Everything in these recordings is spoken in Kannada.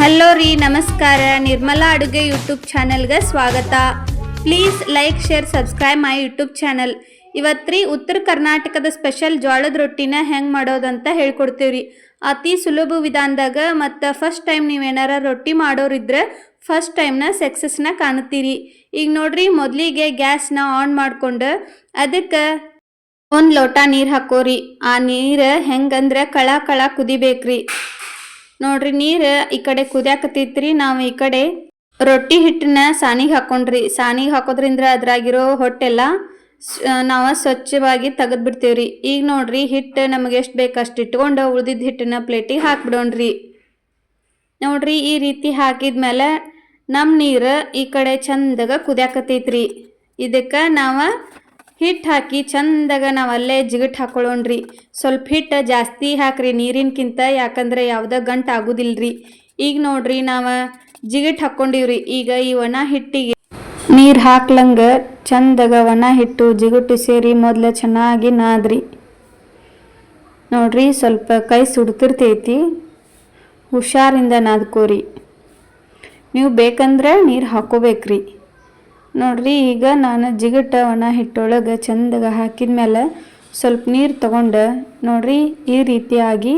ಹಲೋ ರೀ, ನಮಸ್ಕಾರ. ನಿರ್ಮಲಾ ಅಡುಗೆ ಯೂಟ್ಯೂಬ್ ಚಾನಲ್ಗೆ ಸ್ವಾಗತ. Please like, share, subscribe my YouTube channel. ಇವತ್ತು ಉತ್ತರ ಕರ್ನಾಟಕದ ಸ್ಪೆಷಲ್ ಜೋಳದ ರೊಟ್ಟಿನ ಹೆಂಗೆ ಮಾಡೋದಂತ ಹೇಳ್ಕೊಡ್ತೀವಿ. ಅತಿ ಸುಲಭ ವಿಧಾನದಾಗ ಮತ್ತು ಫಸ್ಟ್ ಟೈಮ್ ನೀವೇನಾರ ರೊಟ್ಟಿ ಮಾಡೋರಿದ್ರೆ ಫಸ್ಟ್ ಟೈಮ್ನ ಸಕ್ಸಸ್ನ ಕಾಣುತ್ತೀರಿ. ಈಗ ನೋಡ್ರಿ, ಮೊದಲಿಗೆ ಗ್ಯಾಸ್ನ ಆನ್ ಮಾಡ್ಕೊಂಡು ಅದಕ್ಕೆ ಒಂದು ಲೋಟ ನೀರು ಹಾಕೋರಿ. ಆ ನೀರು ಹೆಂಗಂದ್ರೆ ಕಳ ಕುದಿಬೇಕ್ರಿ. ನೋಡ್ರಿ, ನೀರು ಈ ಕಡೆ ಕುದಿಯಾಕತ್ತೈತ್ರಿ. ನಾವು ಈ ಕಡೆ ರೊಟ್ಟಿ ಹಿಟ್ಟನ್ನ ಸಾಣಿಗೆ ಹಾಕೊಂಡ್ರಿ. ಸಾಣಿಗೆ ಹಾಕೋದ್ರಿಂದ ಅದ್ರಾಗಿರೋ ಹೊಟ್ಟೆಲ್ಲ ನಾವು ಸ್ವಚ್ಛವಾಗಿ ತೆಗೆದು ಬಿಡ್ತೇವ್ರಿ. ಈಗ ನೋಡ್ರಿ, ಹಿಟ್ಟು ನಮಗೆ ಎಷ್ಟು ಬೇಕು ಅಷ್ಟು ಇಟ್ಕೊಂಡು ಉಳ್ದಿದ್ದ ಹಿಟ್ಟನ್ನ ಪ್ಲೇಟಿಗೆ ಹಾಕ್ಬಿಡೋಣ್ರಿ. ನೋಡ್ರಿ, ಈ ರೀತಿ ಹಾಕಿದ್ಮೇಲೆ ನಮ್ಮ ನೀರು ಈ ಕಡೆ ಚಂದಾಗ ಕುದಿಯಾಕತ್ತೈತ್ರಿ. ಇದಕ್ಕೆ ನಾವು ಹಿಟ್ಟು ಹಾಕಿ ಚಂದಾಗ ನಾವು ಅಲ್ಲೇ ಜಿಗಟ್ ಹಾಕೊಳ್ಳೋಣ್ರಿ. ಸ್ವಲ್ಪ ಹಿಟ್ಟು ಜಾಸ್ತಿ ಹಾಕ್ರಿ ನೀರಿನಕ್ಕಿಂತ, ಯಾಕಂದ್ರೆ ಯಾವುದೇ ಗಂಟು ಆಗೋದಿಲ್ರಿ. ಈಗ ನೋಡ್ರಿ, ನಾವು ಜಿಗಟ್ ಹಾಕ್ಕೊಂಡಿವ್ರಿ. ಈಗ ಈ ಒಣ ಹಿಟ್ಟಿಗೆ ನೀರು ಹಾಕ್ಲಂಗೆ ಚಂದಾಗ ಒಣ ಹಿಟ್ಟು ಜಿಗುಟು ಸೇರಿ ಮೊದಲು ಚೆನ್ನಾಗಿ ನಾದ್ರಿ. ನೋಡ್ರಿ, ಸ್ವಲ್ಪ ಕೈ ಸುಡ್ತಿರ್ತೈತಿ, ಹುಷಾರಿಂದ ನಾದ್ಕೋರಿ. ನೀವು ಬೇಕಂದ್ರೆ ನೀರು ಹಾಕೋಬೇಕ್ರಿ. ನೋಡ್ರಿ, ಈಗ ನಾನು ಜಿಗಟ ಒಣ ಹಿಟ್ಟೊಳಗೆ ಚಂದಾಗ ಹಾಕಿದ್ಮೇಲೆ ಸ್ವಲ್ಪ ನೀರು ತಗೊಂಡು ನೋಡ್ರಿ, ಈ ರೀತಿಯಾಗಿ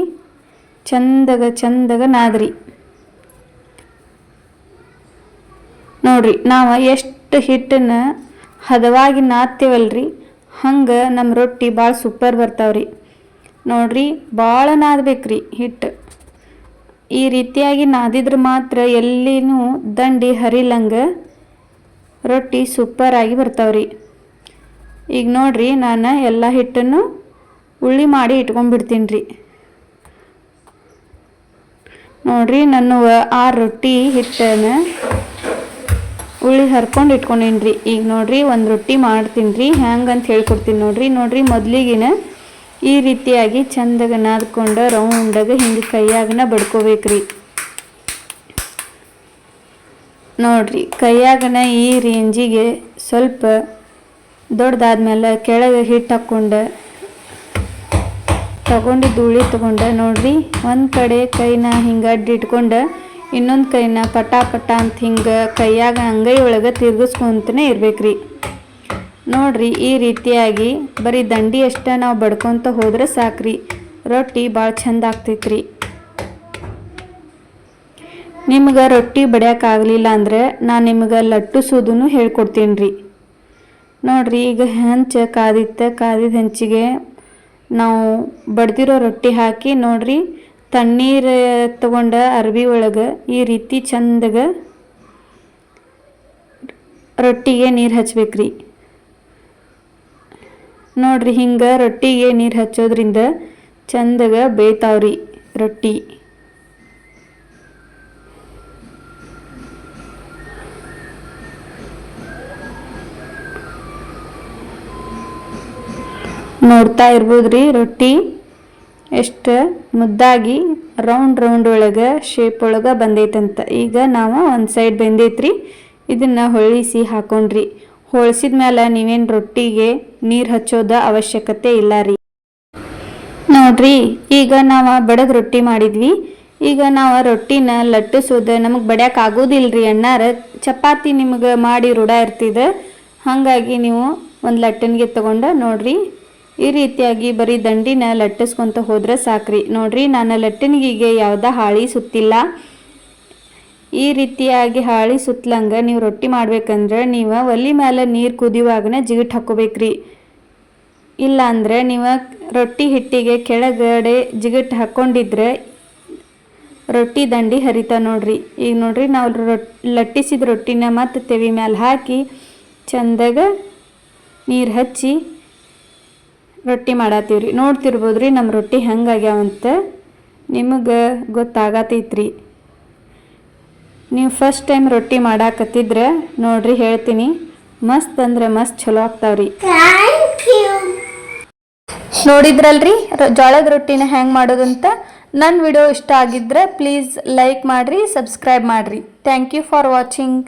ಚಂದಾಗ ನಾದ್ರಿ. ನೋಡ್ರಿ, ನಾವು ಎಷ್ಟು ಹಿಟ್ಟನ್ನು ಹದವಾಗಿ ನಾದ್ತೇವಲ್ರಿ, ಹಂಗೆ ನಮ್ಮ ರೊಟ್ಟಿ ಭಾಳ ಸೂಪರ್ ಬರ್ತಾವ್ರಿ. ನೋಡ್ರಿ, ಭಾಳ ನಾದಬೇಕ್ರಿ ಹಿಟ್ಟು. ಈ ರೀತಿಯಾಗಿ ನಾದಿದ್ರೆ ಮಾತ್ರ ಎಲ್ಲಿನೂ ದಂಡಿ ಹರಿಲಂಗೆ ರೊಟ್ಟಿ ಸೂಪರಾಗಿ ಬರ್ತಾವ್ರಿ. ಈಗ ನೋಡ್ರಿ, ನಾನು ಎಲ್ಲ ಹಿಟ್ಟನ್ನು ಉಳ್ಳಿ ಮಾಡಿ ಇಟ್ಕೊಂಡ್ಬಿಡ್ತೀನಿ ರೀ. ನೋಡ್ರಿ, ನಾನು 6 ರೊಟ್ಟಿ ಹಿಟ್ಟನ್ನು ಉಳ್ಳಿ ಹರ್ಕೊಂಡು ಇಟ್ಕೊಂಡೀನಿ ರೀ. ಈಗ ನೋಡ್ರಿ, ಒಂದು ರೊಟ್ಟಿ ಮಾಡ್ತೀನಿ ರೀ, ಹೆಂಗಂತ ಹೇಳ್ಕೊಡ್ತೀನಿ ನೋಡ್ರಿ. ಮೊದಲಿಗಿನ ಈ ರೀತಿಯಾಗಿ ಚಂದಾಗ ನಾದ್ಕೊಂಡು ರೌಂಡಾಗ ಹಿಂಗೆ ಕೈಯಾಗನ ಬಡ್ಕೋಬೇಕ್ರಿ. ನೋಡ್ರಿ, ಕೈಯಾಗನ ಈ ರೇಂಜಿಗೆ ಸ್ವಲ್ಪ ದೊಡ್ಡದಾದ್ಮೇಲೆ ಕೆಳಗೆ ಹಿಟ್ಟು ಹಾಕ್ಕೊಂಡು ತಗೊಂಡಿದ್ದು ಉಳ್ಳಿ ತೊಗೊಂಡು ನೋಡ್ರಿ, ಒಂದು ಕಡೆ ಕೈನ ಹಿಂಗೆ ಅಡ್ಡಿಟ್ಕೊಂಡು ಇನ್ನೊಂದು ಕೈನ ಪಟ ಅಂತ ಹಿಂಗೆ ಕೈಯಾಗ ಅಂಗೈ ಒಳಗೆ ತಿರ್ಗಿಸ್ಕೊಂತನೇ ಇರ್ಬೇಕ್ರಿ. ನೋಡ್ರಿ, ಈ ರೀತಿಯಾಗಿ ಬರೀ ದಂಡಿ ಅಷ್ಟ ನಾವು ಬಡ್ಕೊತ ಹೋದ್ರೆ ಸಾಕ್ರಿ, ರೊಟ್ಟಿ ಭಾಳ ಚಂದ ಆಗ್ತೈತ್ರಿ. ನಿಮ್ಗೆ ರೊಟ್ಟಿ ಬಡಿಯೋಕ್ಕಾಗಲಿಲ್ಲ ಅಂದರೆ ನಾನು ನಿಮ್ಗೆ ಲಟ್ಟಿಸೋದನ್ನು ಹೇಳ್ಕೊಡ್ತೀನಿ ರೀ. ನೋಡ್ರಿ, ಈಗ ಹೆಂಚು ಕಾದಿದ್ದ ಹೆಂಚಿಗೆ ನಾವು ಬಡ್ದಿರೋ ರೊಟ್ಟಿ ಹಾಕಿ ನೋಡ್ರಿ, ತಣ್ಣೀರು ತಗೊಂಡ ಅರ್ಬಿ ಒಳಗೆ ಈ ರೀತಿ ಚಂದಾಗ ರೊಟ್ಟಿಗೆ ನೀರು ಹಚ್ಬೇಕ್ರಿ. ನೋಡ್ರಿ, ಹಿಂಗೆ ರೊಟ್ಟಿಗೆ ನೀರು ಹಚ್ಚೋದ್ರಿಂದ ಚಂದಾಗ ಬೇಯ್ತಾವ್ರಿ ರೊಟ್ಟಿ. ನೋಡ್ತಾ ಇರ್ಬೋದ್ರಿ, ರೊಟ್ಟಿ ಎಷ್ಟು ಮುದ್ದಾಗಿ ರೌಂಡ್ ಒಳಗೆ ಶೇಪ್ ಒಳಗೆ ಬಂದೈತಂತ. ಈಗ ನಾವು ಒಂದು ಸೈಡ್ ಬೆಂದೈತ್ರಿ, ಇದನ್ನು ಹೊಳಿಸಿ ಹಾಕೊಂಡ್ರಿ. ಹೊಳ್ಸಿದ ಮೇಲೆ ನೀವೇನು ರೊಟ್ಟಿಗೆ ನೀರು ಹಚ್ಚೋದ ಅವಶ್ಯಕತೆ ಇಲ್ಲ ರೀ. ನೋಡ್ರಿ, ಈಗ ನಾವು ಬಡದ ರೊಟ್ಟಿ ಮಾಡಿದ್ವಿ. ಈಗ ನಾವು ರೊಟ್ಟಿನ ಲಟ್ಟಿಸೋದು ನಮಗೆ ಬಡ್ಯಾಕೆ ಆಗೋದಿಲ್ರಿ ಅಣ್ಣಾರ. ಚಪಾತಿ ನಿಮಗೆ ಮಾಡಿ ರೂಢ ಇರ್ತಿದೆ, ಹಾಗಾಗಿ ನೀವು ಒಂದು ಲಟ್ಟಣಿಗೆ ತೊಗೊಂಡು ನೋಡ್ರಿ, ಈ ರೀತಿಯಾಗಿ ಬರೀ ದಂಡಿನ ಲಟ್ಟಿಸ್ಕೊತ ಹೋದ್ರೆ ಸಾಕ್ರಿ. ನೋಡ್ರಿ, ನಾನು ಲಟ್ಟಣಿಗೆ ಯಾವುದೇ ಹಾಳಿ ಸುತ್ತಿಲ್ಲ. ಈ ರೀತಿಯಾಗಿ ಹಾಳಿ ಸುತ್ತಲಂಗೆ ನೀವು ರೊಟ್ಟಿ ಮಾಡ್ಬೇಕಂದ್ರೆ ನೀವು ಒಲೆ ಮೇಲೆ ನೀರು ಕುದಿಯುವಾಗನೇ ಜಿಗಿಟ್ ಹಾಕೋಬೇಕ್ರಿ. ಇಲ್ಲ ಅಂದರೆ ನೀವು ರೊಟ್ಟಿ ಹಿಟ್ಟಿಗೆ ಕೆಳಗಡೆ ಜಿಗಿಟ್ ಹಾಕ್ಕೊಂಡಿದ್ರೆ ರೊಟ್ಟಿ ದಂಡಿ ಹರಿತಾ ನೋಡ್ರಿ. ಈಗ ನೋಡ್ರಿ, ನಾವು ಲಟ್ಟಿಸಿದ ರೊಟ್ಟಿನ ಮತ್ತೆ ತೆವಿ ಮೇಲೆ ಹಾಕಿ ಚಂದಾಗ ನೀರು ಹಚ್ಚಿ ರೊಟ್ಟಿ ಮಾಡತ್ತೀವ್ರಿ. ನೋಡ್ತಿರ್ಬೋದ್ರಿ ನಮ್ಮ ರೊಟ್ಟಿ ಹೆಂಗಾಗ್ಯಾವಂತ ನಿಮಗೆ ಗೊತ್ತಾಗತೈತ್ರಿ. ನೀವು ಫಸ್ಟ್ ಟೈಮ್ ರೊಟ್ಟಿ ಮಾಡಾಕತ್ತಿದ್ರೆ ನೋಡ್ರಿ, ಹೇಳ್ತೀನಿ, ಮಸ್ತ್ ಅಂದ್ರೆ ಮಸ್ತ್ ಚಲೋ ಆಗ್ತಾವ್ರಿ. ನೋಡಿದ್ರಲ್ರಿ ಜೋಳದ ರೊಟ್ಟಿನ ಹೆಂಗೆ ಮಾಡೋದಂತ. ನನ್ನ ವಿಡಿಯೋ ಇಷ್ಟ ಆಗಿದ್ರೆ ಪ್ಲೀಸ್ ಲೈಕ್ ಮಾಡಿರಿ, ಸಬ್ಸ್ಕ್ರೈಬ್ ಮಾಡಿರಿ. Thank you for watching.